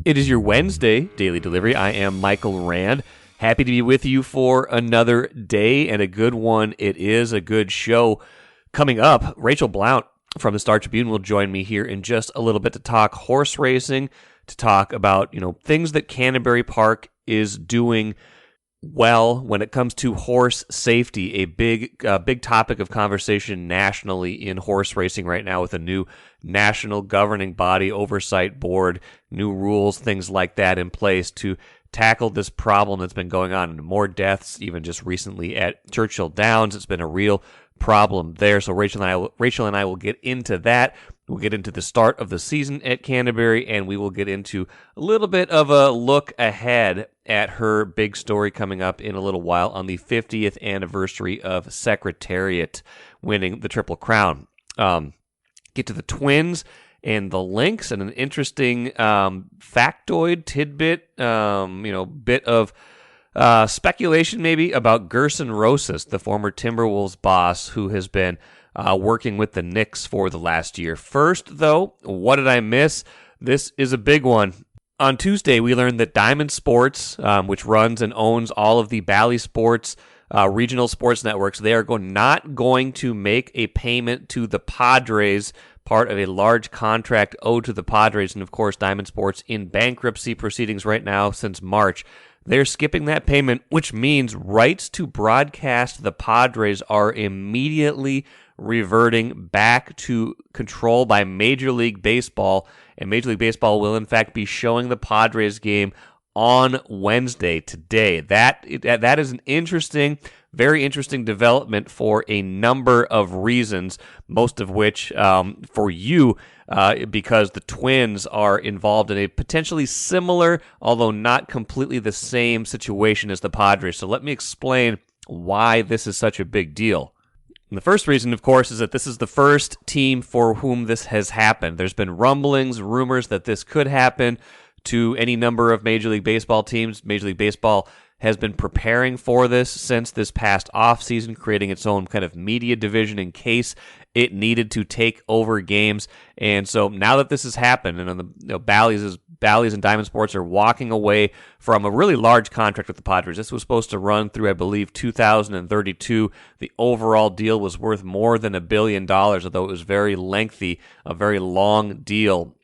It is your Wednesday daily delivery. I am Michael Rand. Happy to be with you for another day, and a good one. It is a good show. Coming up, Rachel Blount from the Star Tribune will join me here in just a little bit to talk horse racing, to talk about, things that Canterbury Park is doing well when it comes to horse safety, a big topic of conversation nationally in horse racing right now, with a new national governing body oversight board, new rules, things like that in place to tackle this problem that's been going on. And more deaths, even just recently at Churchill Downs. It's been a real problem there. So Rachel and I will get into that. We'll get into the start of the season at Canterbury, and we will get into a little bit of a look ahead at her big story coming up in a little while on the 50th anniversary of Secretariat winning the Triple Crown. Get to the Twins and the Lynx, and an interesting factoid, tidbit, bit of speculation maybe about Gerson Rosas, the former Timberwolves boss who has been working with the Knicks for the last year. First, though, what did I miss? This is a big one. On Tuesday, we learned that Diamond Sports, which runs and owns all of the Bally Sports regional sports networks, they are not going to make a payment to the Padres, part of a large contract owed to the Padres. And of course, Diamond Sports in bankruptcy proceedings right now since March. They're skipping that payment, which means rights to broadcast the Padres are immediately reverting back to control by Major League Baseball, and Major League Baseball will in fact be showing the Padres game on Wednesday, today. That is an very interesting development for a number of reasons, most of which for you, because the Twins are involved in a potentially similar, although not completely the same situation as the Padres. So let me explain why this is such a big deal. And the first reason, of course, is that this is the first team for whom this has happened. There's been rumblings, rumors that this could happen to any number of Major League Baseball teams. Major League Baseball has been preparing for this since this past offseason, creating its own kind of media division in case it needed to take over games. And so now that this has happened, and Bally's and Diamond Sports are walking away from a really large contract with the Padres. This was supposed to run through, I believe, 2032. The overall deal was worth more than $1 billion, although it was very lengthy, a very long deal.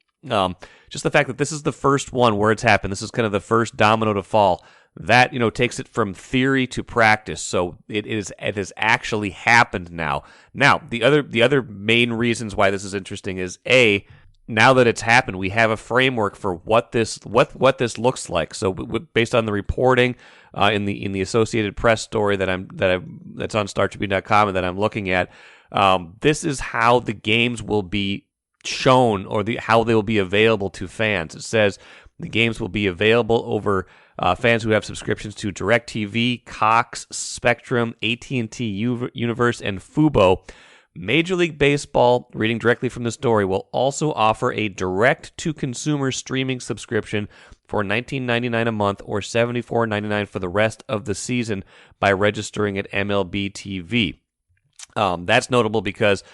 Just the fact that this is the first one where it's happened, this is kind of the first domino to fall, that takes it from theory to practice. So it has actually happened now. Now, the other main reasons why this is interesting is now that it's happened, we have a framework for what this looks like. So based on the reporting in the Associated Press story that's on StarTribune.com and that I'm looking at, this is how the games will be shown, or how they will be available to fans. It says the games will be available over fans who have subscriptions to DirecTV, Cox, Spectrum, AT&T Universe, and Fubo. Major League Baseball, reading directly from the story, will also offer a direct-to-consumer streaming subscription for $19.99 a month or $74.99 for the rest of the season by registering at MLB TV. That's notable because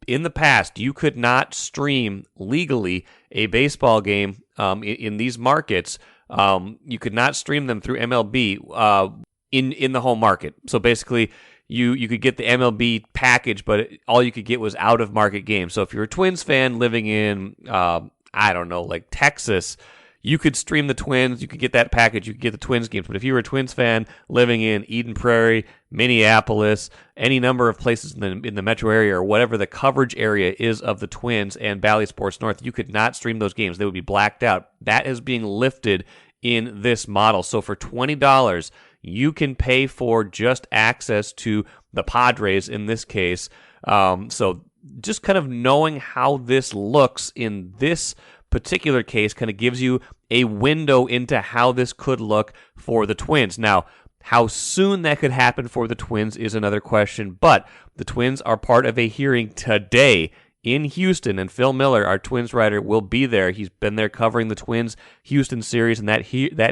in the past, you could not stream legally a baseball game in these markets. You could not stream them through MLB in the home market. So basically, you could get the MLB package, but all you could get was out-of-market games. So if you're a Twins fan living in, like Texas, you could stream the Twins, you could get that package, you could get the Twins games. But if you were a Twins fan living in Eden Prairie, Minneapolis, any number of places in the metro area, or whatever the coverage area is of the Twins and Bally Sports North, you could not stream those games. They would be blacked out. That is being lifted in this model. So for $20, you can pay for just access to the Padres in this case. So just kind of knowing how this looks in this particular case kind of gives you a window into how this could look for the Twins. Now, how soon that could happen for the Twins is another question, but the Twins are part of a hearing today in Houston, and Phil Miller, our Twins writer, will be there. He's been there covering the Twins Houston series, and that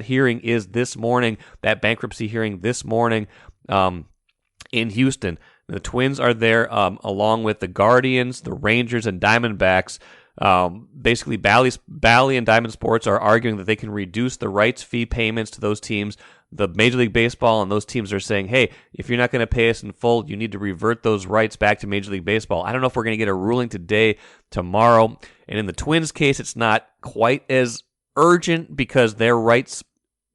hearing is this morning, that bankruptcy hearing this morning in Houston. The Twins are there along with the Guardians, the Rangers, and Diamondbacks Basically, Bally and Diamond Sports are arguing that they can reduce the rights fee payments to those teams. The Major League Baseball and those teams are saying, hey, if you're not going to pay us in full, you need to revert those rights back to Major League Baseball. I don't know if we're going to get a ruling today, tomorrow. And in the Twins case, it's not quite as urgent because their rights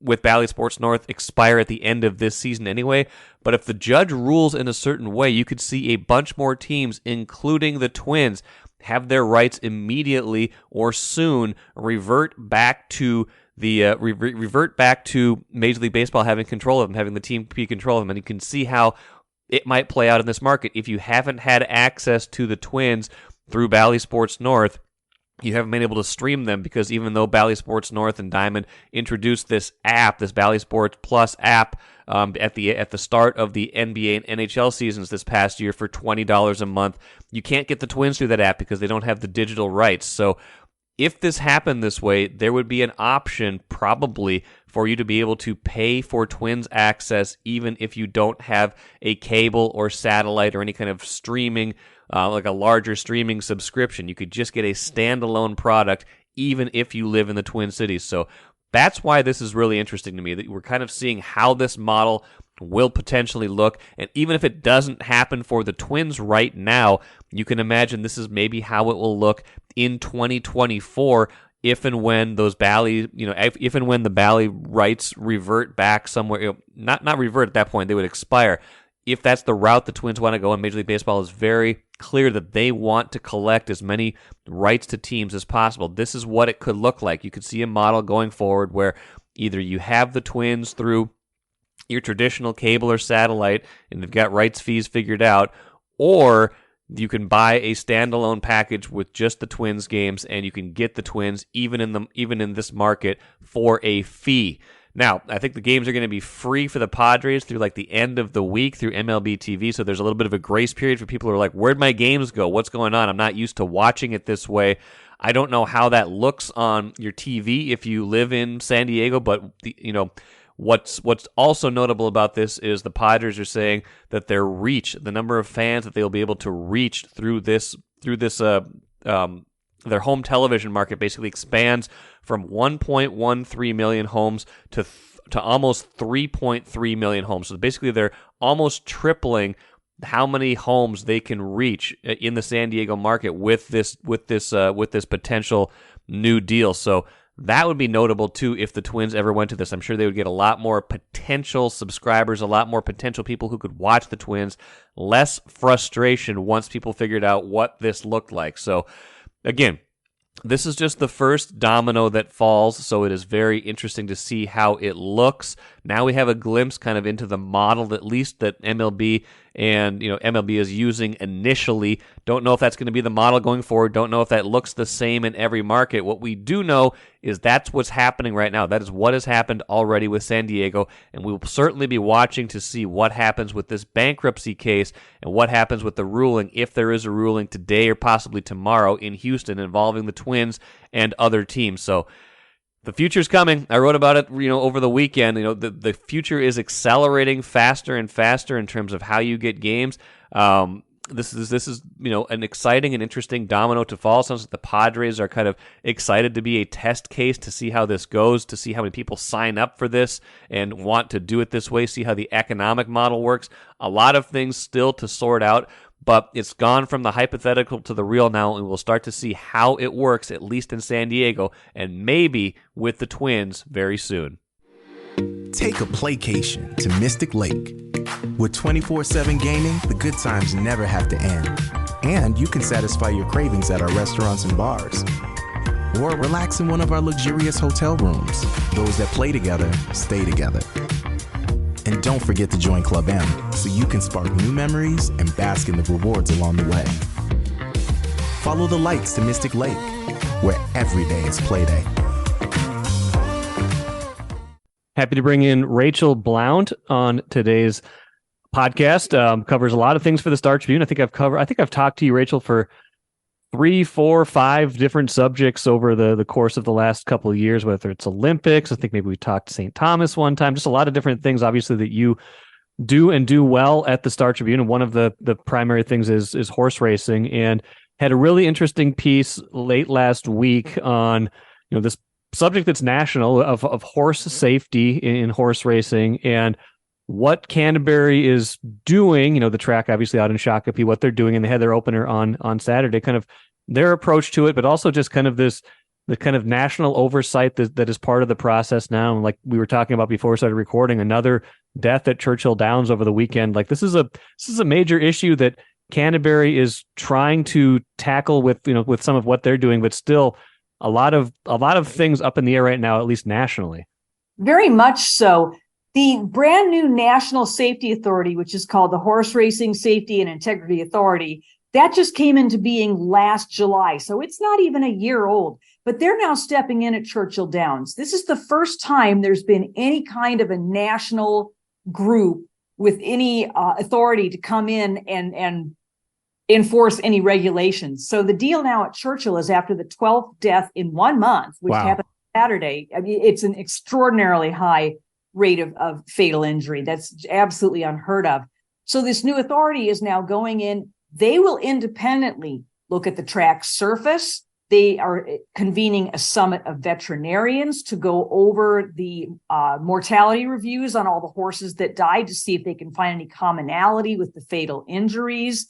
with Bally Sports North expire at the end of this season anyway. But if the judge rules in a certain way, you could see a bunch more teams, including the Twins, have their rights immediately or soon revert back to revert back to Major League Baseball having control of them, having the team be control of them. And you can see how it might play out in this market. If you haven't had access to the Twins through Bally Sports North, you haven't been able to stream them because even though Bally Sports North and Diamond introduced this app, this Bally Sports Plus app, at the start of the NBA and NHL seasons this past year for $20 a month, you can't get the Twins through that app because they don't have the digital rights. So if this happened this way, there would be an option probably for you to be able to pay for Twins access even if you don't have a cable or satellite or any kind of streaming, like a larger streaming subscription. You could just get a standalone product even if you live in the Twin Cities. So that's why this is really interesting to me, that we're kind of seeing how this model will potentially look. And even if it doesn't happen for the Twins right now, you can imagine this is maybe how it will look in 2024 if and when those Bally, if and when the Bally rights revert back somewhere, not revert at that point, they would expire. If that's the route the Twins want to go, and Major League Baseball is very clear that they want to collect as many rights to teams as possible, this is what it could look like. You could see a model going forward where either you have the Twins through your traditional cable or satellite, and they've got rights fees figured out, or you can buy a standalone package with just the Twins games, and you can get the Twins even in this market for a fee. Now, I think the games are going to be free for the Padres through like the end of the week through MLB TV, so there's a little bit of a grace period for people who are like, where'd my games go? What's going on? I'm not used to watching it this way. I don't know how that looks on your TV if you live in San Diego, but what's also notable about this is the Padres are saying that their reach, the number of fans that they'll be able to reach through this their home television market basically expands from 1.13 million homes to almost 3.3 million homes. So basically they're almost tripling how many homes they can reach in the San Diego market with this potential new deal. So that would be notable too if the Twins ever went to this. I'm sure they would get a lot more potential subscribers, a lot more potential people who could watch the Twins, less frustration once people figured out what this looked like. So again, this is just the first domino that falls, so it is very interesting to see how it looks. Now we have a glimpse kind of into the model, at least that MLB and MLB is using initially. Don't know if that's going to be the model going forward. Don't know if that looks the same in every market. What we do know is that's what's happening right now. That is what has happened already with San Diego, and we will certainly be watching to see what happens with this bankruptcy case and what happens with the ruling, if there is a ruling today or possibly tomorrow in Houston involving the Twins and other teams. So the future's coming. I wrote about it, over the weekend. The future is accelerating faster and faster in terms of how you get games. This is an exciting and interesting domino to fall. Sounds like the Padres are kind of excited to be a test case to see how this goes, to see how many people sign up for this and want to do it this way, see how the economic model works. A lot of things still to sort out, but it's gone from the hypothetical to the real now, and we'll start to see how it works, at least in San Diego, and maybe with the Twins very soon. Take a playcation to Mystic Lake. With 24/7 gaming, the good times never have to end. And you can satisfy your cravings at our restaurants and bars. Or relax in one of our luxurious hotel rooms. Those that play together, stay together. And don't forget to join Club M so you can spark new memories and bask in the rewards along the way. Follow the lights to Mystic Lake, where every day is playday. Happy to bring in Rachel Blount on today's podcast. Covers a lot of things for the Star Tribune. I think I've talked to you, Rachel, for 3, 4, 5 different subjects over the course of the last couple of years, whether it's Olympics. I think maybe we talked St. Thomas one time, just a lot of different things, obviously, that you do and do well at the Star Tribune. And one of the primary things is horse racing. And had a really interesting piece late last week on, this subject that's national of horse safety in horse racing and what Canterbury is doing, the track obviously out in Shakopee, what they're doing, and they had their opener on Saturday, kind of their approach to it, but also just kind of the kind of national oversight that is part of the process now. And like we were talking about before we started recording, another death at Churchill Downs over the weekend. Like this is a major issue that Canterbury is trying to tackle with some of what they're doing, but still a lot of things up in the air right now, at least nationally. Very much so. The brand new National Safety Authority, which is called the Horse Racing Safety and Integrity Authority, that just came into being last July. So it's not even a year old, but they're now stepping in at Churchill Downs. This is the first time there's been any kind of a national group with any authority to come in and enforce any regulations. So the deal now at Churchill is after the 12th death in 1 month, which happened Saturday. I mean, it's an extraordinarily high rate of fatal injury. That's absolutely unheard of. So this new authority is now going in. They will independently look at the track surface. They are convening a summit of veterinarians to go over the mortality reviews on all the horses that died to see if they can find any commonality with the fatal injuries.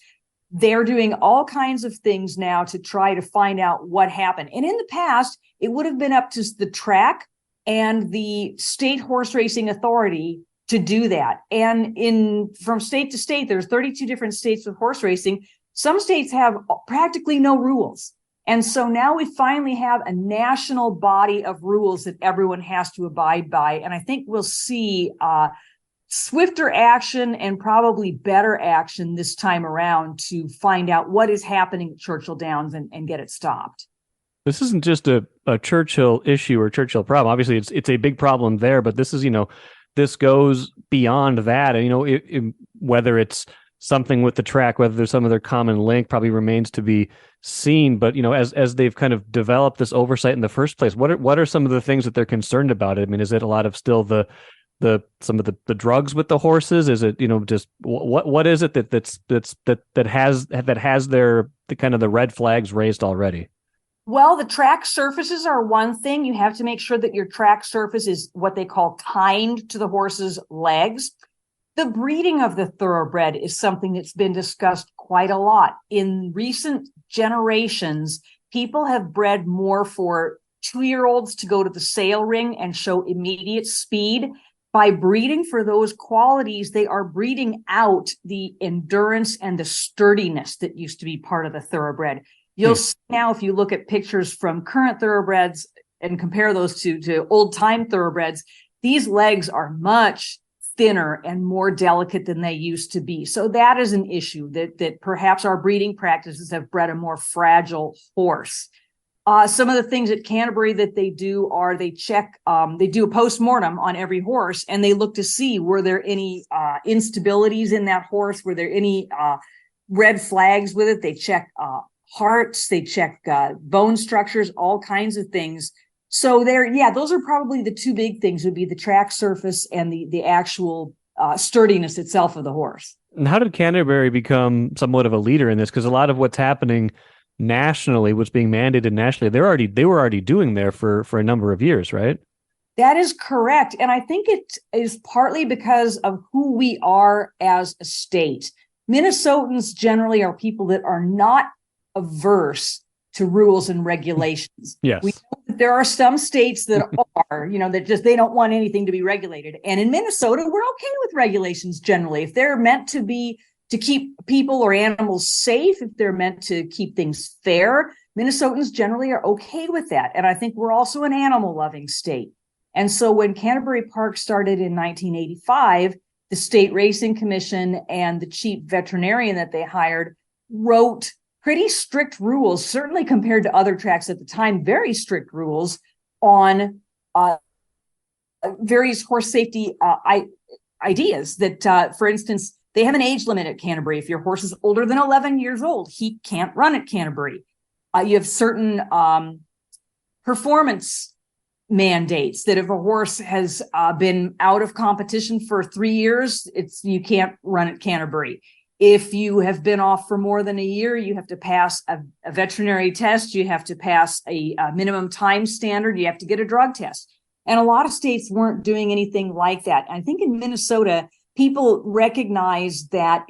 They're doing all kinds of things now to try to find out what happened. And in the past, it would have been up to the track and the state horse racing authority to do that. And from state to state, there's 32 different states with horse racing. Some states have practically no rules. And so now we finally have a national body of rules that everyone has to abide by. And I think we'll see swifter action and probably better action this time around to find out what is happening at Churchill Downs and get it stopped. This isn't just a Churchill issue or Churchill problem. Obviously, it's a big problem there, but this is, this goes beyond that. And, whether it's something with the track, whether there's some other common link, probably remains to be seen. But, as they've kind of developed this oversight in the first place, what are some of the things that they're concerned about? I mean, is it a lot of still some of the drugs with the horses? Is it, just what is it that has their kind of the red flags raised already? Well, the track surfaces are one thing. You have to make sure that your track surface is what they call tined to the horse's legs. The breeding of the thoroughbred is something that's been discussed quite a lot. In recent generations, people have bred more for 2-year-olds to go to the sale ring and show immediate speed. By breeding for those qualities, they are breeding out the endurance and the sturdiness that used to be part of the thoroughbred. You'll see now, if you look at pictures from current thoroughbreds and compare those to old-time thoroughbreds, these legs are much thinner and more delicate than they used to be. So that is an issue that perhaps our breeding practices have bred a more fragile horse. Some of the things at Canterbury that they do are they check, they do a post-mortem on every horse, and they look to see, were there any instabilities in that horse? Were there any red flags with it? They check hearts, they check bone structures, all kinds of things. So those are probably the two big things, would be the track surface and the actual sturdiness itself of the horse. And how did Canterbury become somewhat of a leader in this? Because a lot of what's happening nationally, what's being mandated nationally, they were already doing there for a number of years, right? That is correct. And I think it is partly because of who we are as a state. Minnesotans generally are people that are not averse to rules and regulations. Yes. We know that there are some states that are, that they don't want anything to be regulated. And in Minnesota, we're okay with regulations generally. If they're meant to be to keep people or animals safe, if they're meant to keep things fair, Minnesotans generally are okay with that. And I think we're also an animal-loving state. And so when Canterbury Park started in 1985, the State Racing Commission and the chief veterinarian that they hired wrote pretty strict rules, certainly compared to other tracks at the time, very strict rules on various horse safety ideas that, for instance, they have an age limit at Canterbury. If your horse is older than 11 years old, he can't run at Canterbury. You have certain performance mandates that if a horse has been out of competition for 3 years, you can't run at Canterbury. If you have been off for more than a year, you have to pass a veterinary test. You have to pass a minimum time standard. You have to get a drug test. And a lot of states weren't doing anything like that. I think in Minnesota, people recognized that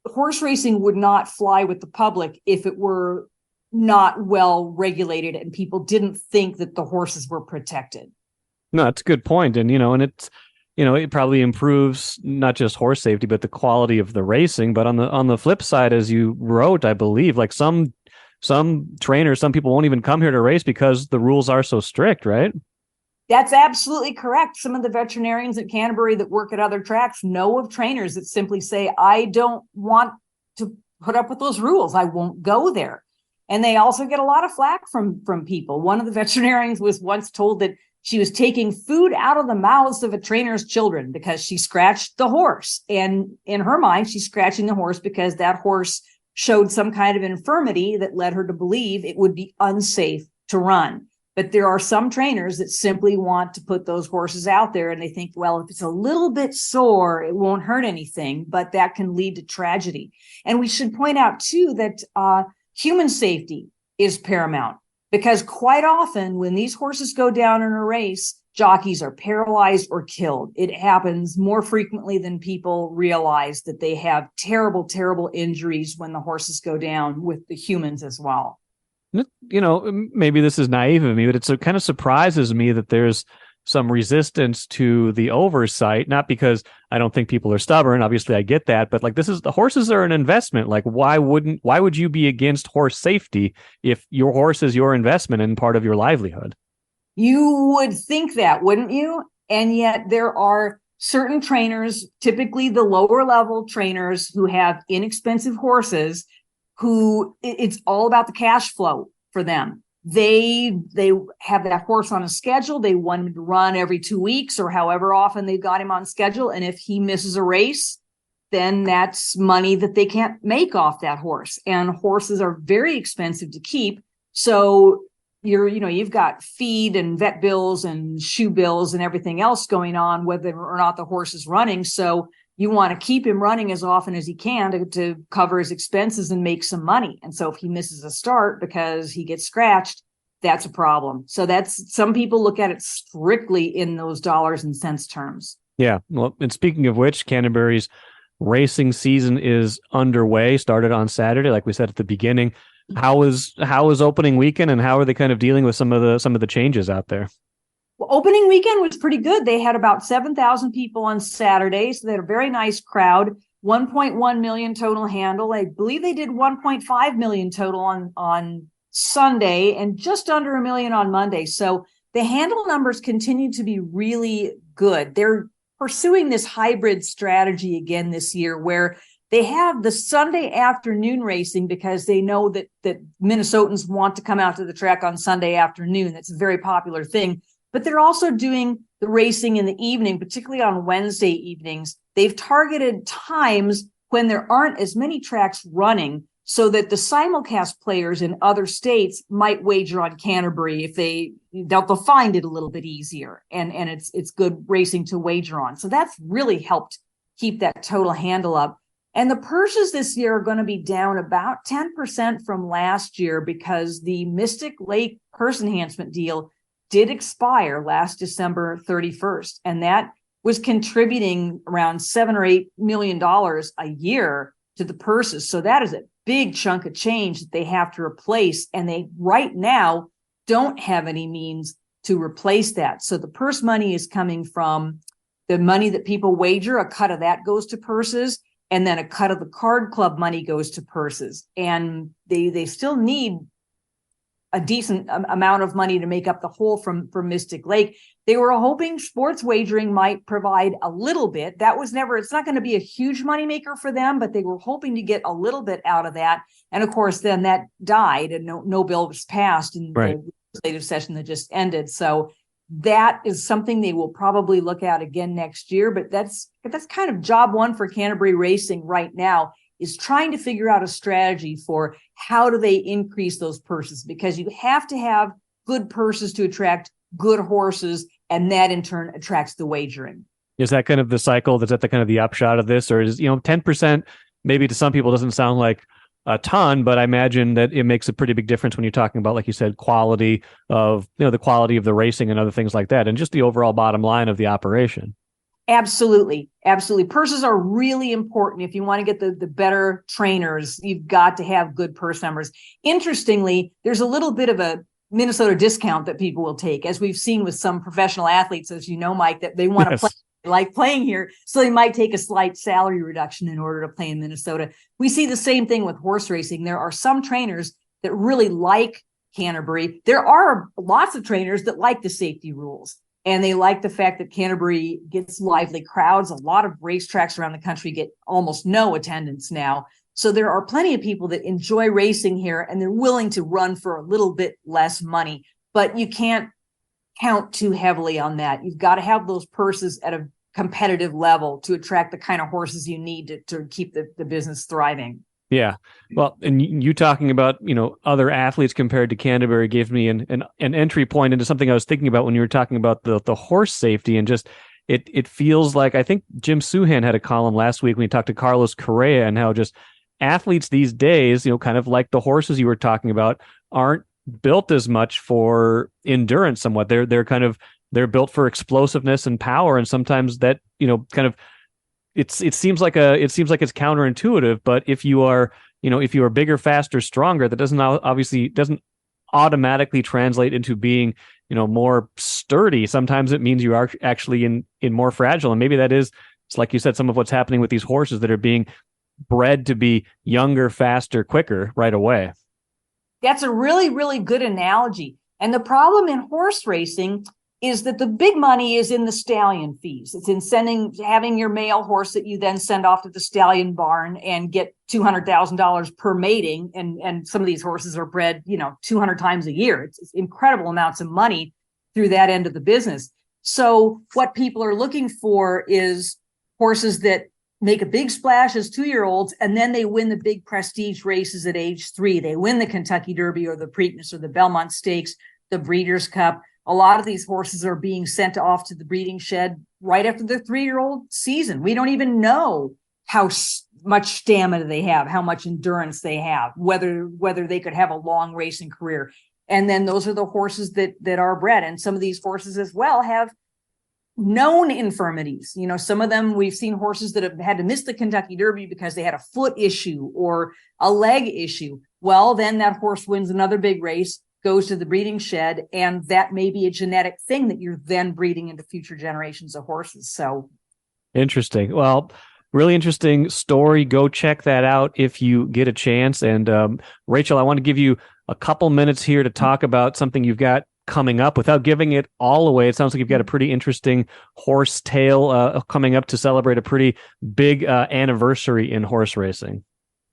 horse racing would not fly with the public if it were not well regulated and people didn't think that the horses were protected. No, that's a good point. And, and it probably improves not just horse safety, but the quality of the racing. But on the flip side, as you wrote, I believe, like some trainers, some people won't even come here to race because the rules are so strict, right? That's absolutely correct. Some of the veterinarians at Canterbury that work at other tracks know of trainers that simply say, I don't want to put up with those rules. I won't go there. And they also get a lot of flack from people. One of the veterinarians was once told that she was taking food out of the mouths of a trainer's children because she scratched the horse. And in her mind, she's scratching the horse because that horse showed some kind of infirmity that led her to believe it would be unsafe to run. But there are some trainers that simply want to put those horses out there and they think, well, if it's a little bit sore, it won't hurt anything, but that can lead to tragedy. And we should point out too that human safety is paramount because quite often when these horses go down in a race, jockeys are paralyzed or killed. It happens more frequently than people realize that they have terrible, terrible injuries when the horses go down with the humans as well. Maybe this is naive of me, but it kind of surprises me that there's some resistance to the oversight, not because I don't think people are stubborn. Obviously, I get that. But like the horses are an investment. Like, why would you be against horse safety if your horse is your investment and part of your livelihood? You would think that, wouldn't you? And yet there are certain trainers, typically the lower level trainers who have inexpensive horses, who it's all about the cash flow for them. They have that horse on a schedule. They want him to run every 2 weeks or however often they've got him on schedule. And if he misses a race, then that's money that they can't make off that horse. And horses are very expensive to keep. So you've got feed and vet bills and shoe bills and everything else going on, whether or not the horse is running. So you want to keep him running as often as he can to cover his expenses and make some money. And so if he misses a start because he gets scratched, that's a problem. So some people look at it strictly in those dollars and cents terms. Yeah. Well, and speaking of which, Canterbury's racing season is underway, started on Saturday, like we said at the beginning. How was opening weekend and how are they kind of dealing with some of the changes out there? Well, opening weekend was pretty good. They had about 7,000 people on Saturday, so they had a very nice crowd. 1.1 million total handle. I believe they did 1.5 million total on Sunday and just under a million on Monday. So the handle numbers continue to be really good. They're pursuing this hybrid strategy again this year where they have the Sunday afternoon racing because they know that Minnesotans want to come out to the track on Sunday afternoon. That's a very popular thing. But they're also doing the racing in the evening, particularly on Wednesday evenings. They've targeted times when there aren't as many tracks running so that the simulcast players in other states might wager on Canterbury if they'll find it a little bit easier. And it's good racing to wager on. So that's really helped keep that total handle up. And the purses this year are going to be down about 10% from last year because the Mystic Lake purse enhancement deal did expire last December 31st. And that was contributing around $7 or $8 million a year to the purses. So that is a big chunk of change that they have to replace. And they right now don't have any means to replace that. So the purse money is coming from the money that people wager. A cut of that goes to purses. And then a cut of the card club money goes to purses. And they still need a decent amount of money to make up the hole from Mystic Lake. They were hoping sports wagering might provide a little bit. It's not going to be a huge moneymaker for them, but they were hoping to get a little bit out of that. And of course, then that died and no bill was passed in the legislative session that just ended. So that is something they will probably look at again next year. But that's kind of job one for Canterbury Racing right now, is trying to figure out a strategy for how do they increase those purses, because you have to have good purses to attract good horses, and that in turn attracts the wagering. Is that kind of the cycle that's at the kind of the upshot of this, or is 10% maybe to some people it doesn't sound like a ton, but I imagine that it makes a pretty big difference when you're talking about, like you said, quality of, the quality of the racing and other things like that, and just the overall bottom line of the operation. Absolutely. Absolutely. Purses are really important. If you want to get the better trainers, you've got to have good purse numbers. Interestingly, there's a little bit of a Minnesota discount that people will take, as we've seen with some professional athletes, as you know, Mike, that they want to play, like playing here. So they might take a slight salary reduction in order to play in Minnesota. We see the same thing with horse racing. There are some trainers that really like Canterbury. There are lots of trainers that like the safety rules, and they like the fact that Canterbury gets lively crowds. A lot of racetracks around the country get almost no attendance now. So there are plenty of people that enjoy racing here, and they're willing to run for a little bit less money, but you can't count too heavily on that. You've got to have those purses at a competitive level to attract the kind of horses you need to keep the business thriving. Yeah. Well, and you talking about, other athletes compared to Canterbury gave me an entry point into something I was thinking about when you were talking about the horse safety, and just it feels like, I think Jim Suhan had a column last week when he talked to Carlos Correa, and how just athletes these days, kind of like the horses you were talking about, aren't built as much for endurance somewhat. They're built for explosiveness and power, and sometimes that, kind of it seems like it's counterintuitive, but if you are bigger, faster, stronger, that doesn't automatically translate into being, more sturdy. Sometimes it means you are actually in more fragile. And maybe it's like you said, some of what's happening with these horses that are being bred to be younger, faster, quicker right away. That's a really, really good analogy. And the problem in horse racing is that the big money is in the stallion fees. It's in having your male horse that you then send off to the stallion barn and get $200,000 per mating. And some of these horses are bred, 200 times a year. It's incredible amounts of money through that end of the business. So what people are looking for is horses that make a big splash as 2-year-olds, and then they win the big prestige races at age 3. They win the Kentucky Derby or the Preakness or the Belmont Stakes, the Breeders' Cup. A lot of these horses are being sent off to the breeding shed right after their 3-year-old season. We don't even know how much stamina they have, how much endurance they have, whether they could have a long racing career. And then those are the horses that are bred. And some of these horses as well have known infirmities. Some of them, we've seen horses that have had to miss the Kentucky Derby because they had a foot issue or a leg issue. Well, then that horse wins another big race, goes to the breeding shed, and that may be a genetic thing that you're then breeding into future generations of horses. So interesting. Well, really interesting story. Go check that out if you get a chance. And Rachel, I want to give you a couple minutes here to talk about something you've got coming up without giving it all away. It sounds like you've got a pretty interesting horse tale coming up to celebrate a pretty big anniversary in horse racing.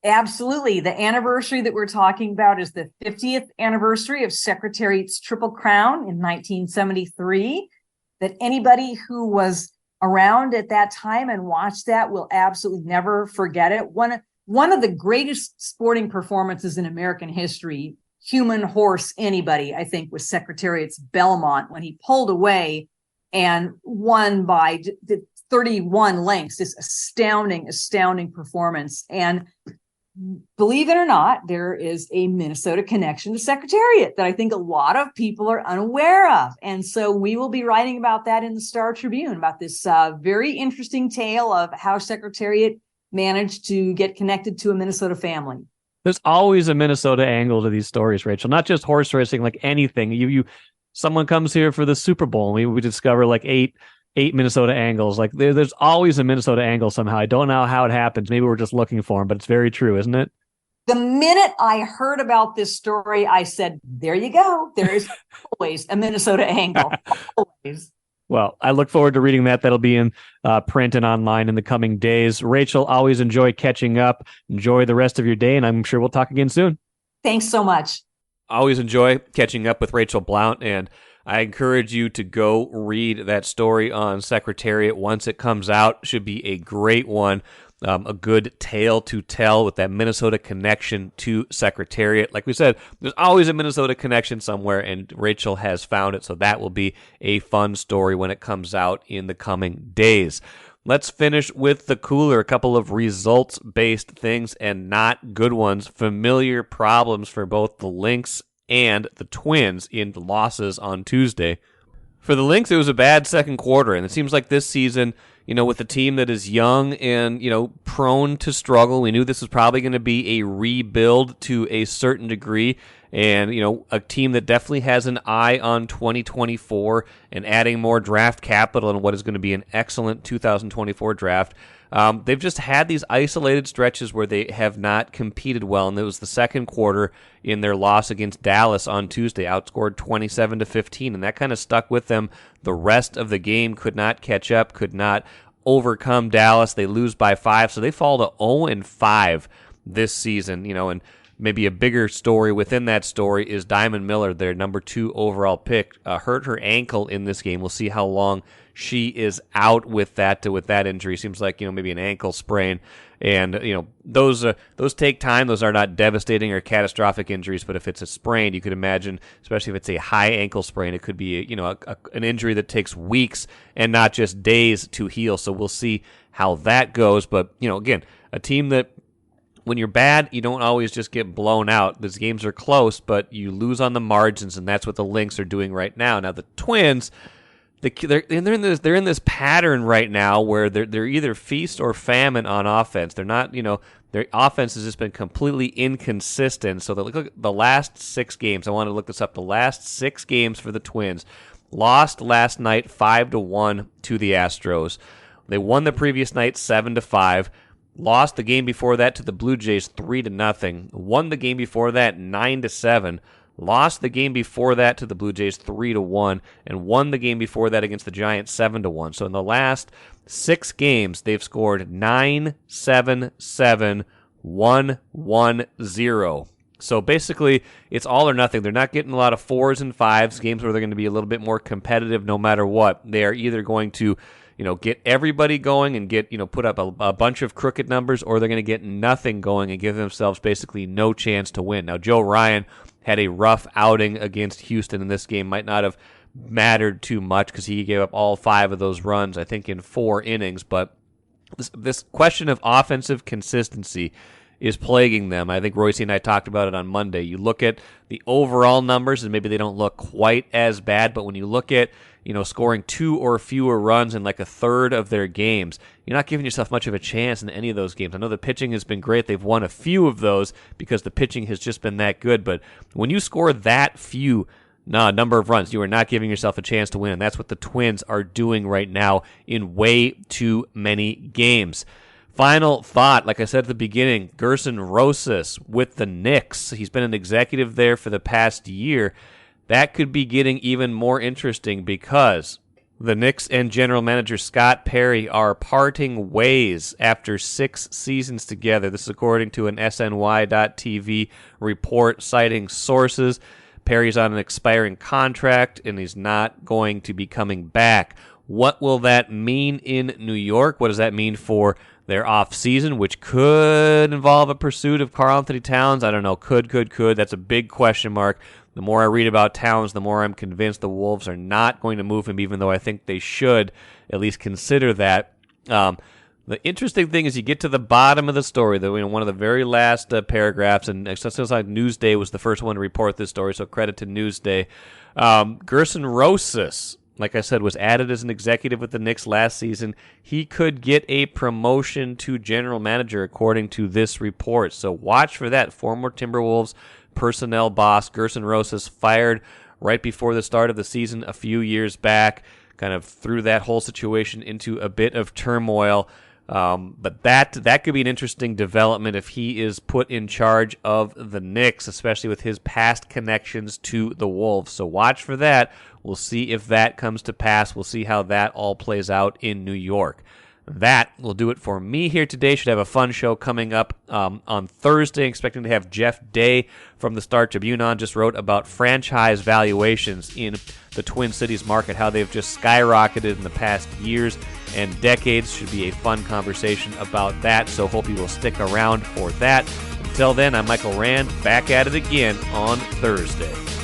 Absolutely. The anniversary that we're talking about is the 50th anniversary of Secretariat's Triple Crown in 1973. That anybody who was around at that time and watched that will absolutely never forget it. One of the greatest sporting performances in American history, human horse, anybody, I think, was Secretariat's Belmont, when he pulled away and won by 31 lengths. This astounding performance. And believe it or not, there is a Minnesota connection to Secretariat that I think a lot of people are unaware of. And so we will be writing about that in the Star Tribune, about this very interesting tale of how Secretariat managed to get connected to a Minnesota family. There's always a Minnesota angle to these stories, Rachel, not just horse racing, like anything. Someone comes here for the Super Bowl, and we discover like eight Minnesota angles. Like there's always a Minnesota angle somehow. I don't know how it happens. Maybe we're just looking for them, but it's very true, isn't it? The minute I heard about this story, I said, there you go. There is always a Minnesota angle. Always. Well, I look forward to reading that. That'll be in print and online in the coming days. Rachel, always enjoy catching up. Enjoy the rest of your day, and I'm sure we'll talk again soon. Thanks so much. Always enjoy catching up with Rachel Blount, and I encourage you to go read that story on Secretariat once it comes out. Should be a great one. A good tale to tell with that Minnesota connection to Secretariat. Like we said, there's always a Minnesota connection somewhere, and Rachel has found it, so that will be a fun story when it comes out in the coming days. Let's finish with the cooler. A couple of results-based things and not good ones. Familiar problems for both the Lynx and the Twins in losses on Tuesday. For the Lynx, it was a bad second quarter, and it seems like this season, with a team that is young and, prone to struggle, we knew this was probably going to be a rebuild to a certain degree, and, a team that definitely has an eye on 2024 and adding more draft capital in what is going to be an excellent 2024 draft. They've just had these isolated stretches where they have not competed well, and it was the second quarter in their loss against Dallas on Tuesday, outscored 27-15, and that kind of stuck with them the rest of the game, could not catch up, could not overcome Dallas. They lose by 5, so they fall to 0-5 this season, and maybe a bigger story within that story is Diamond Miller, their number 2 overall pick, hurt her ankle in this game. We'll see how long she is out with that injury. Seems like, maybe an ankle sprain. And, those take time. Those are not devastating or catastrophic injuries, but if it's a sprain, you could imagine, especially if it's a high ankle sprain, it could be, an injury that takes weeks and not just days to heal. So we'll see how that goes. But, again, a team that, when you're bad, you don't always just get blown out. These games are close, but you lose on the margins, and that's what the Lynx are doing right now. Now, the Twins, they're in this pattern right now where they're either feast or famine on offense. They're not, their offense has just been completely inconsistent. So look at the last 6 games. I want to look this up. The last 6 games for the Twins. Lost last night 5-1 to the Astros. They won the previous night 7-5. Lost the game before that to the Blue Jays 3-0. Won the game before that 9-7. Lost the game before that to the Blue Jays 3-1, and won the game before that against the Giants 7-1. So in the last 6 games, they've scored 9-7-7, 1-1-0. So basically, it's all or nothing. They're not getting a lot of 4s and 5s, games where they're going to be a little bit more competitive no matter what. They are either going to get everybody going and get, put up a bunch of crooked numbers, or they're going to get nothing going and give themselves basically no chance to win. Now, Joe Ryan had a rough outing against Houston in this game. Might not have mattered too much because he gave up all 5 of those runs, I think, in 4 innings. But this question of offensive consistency is plaguing them. I think Royce and I talked about it on Monday. You look at the overall numbers, and maybe they don't look quite as bad, but when you look at scoring 2 or fewer runs in like a third of their games, you're not giving yourself much of a chance in any of those games. I know the pitching has been great. They've won a few of those because the pitching has just been that good. But when you score that few number of runs, you are not giving yourself a chance to win. And that's what the Twins are doing right now in way too many games. Final thought, like I said at the beginning, Gerson Rosas with the Knicks. He's been an executive there for the past year. That could be getting even more interesting because the Knicks and general manager Scott Perry are parting ways after 6 seasons together. This is according to an SNY.TV report citing sources. Perry's on an expiring contract, and he's not going to be coming back. What will that mean in New York? What does that mean for their off-season, which could involve a pursuit of Karl-Anthony Towns? I don't know. Could. That's a big question mark. The more I read about Towns, the more I'm convinced the Wolves are not going to move him, even though I think they should at least consider that. The interesting thing is you get to the bottom of the story, one of the very last paragraphs, and it sounds like Newsday was the first one to report this story, so credit to Newsday. Gerson Rosas, like I said, was added as an executive with the Knicks last season. He could get a promotion to general manager, according to this report. So watch for that. Former Timberwolves personnel boss Gerson Rosas fired right before the start of the season a few years back, kind of threw that whole situation into a bit of turmoil. But that could be an interesting development if he is put in charge of the Knicks, especially with his past connections to the Wolves. So watch for that. We'll see if that comes to pass. We'll see how that all plays out in New York. That will do it for me here today. Should have a fun show coming up on Thursday. Expecting to have Jeff Day from the Star Tribune on. Just wrote about franchise valuations in the Twin Cities market, how they've just skyrocketed in the past years and decades. Should be a fun conversation about that, so hope you will stick around for that. Until then, I'm Michael Rand, back at it again on Thursday.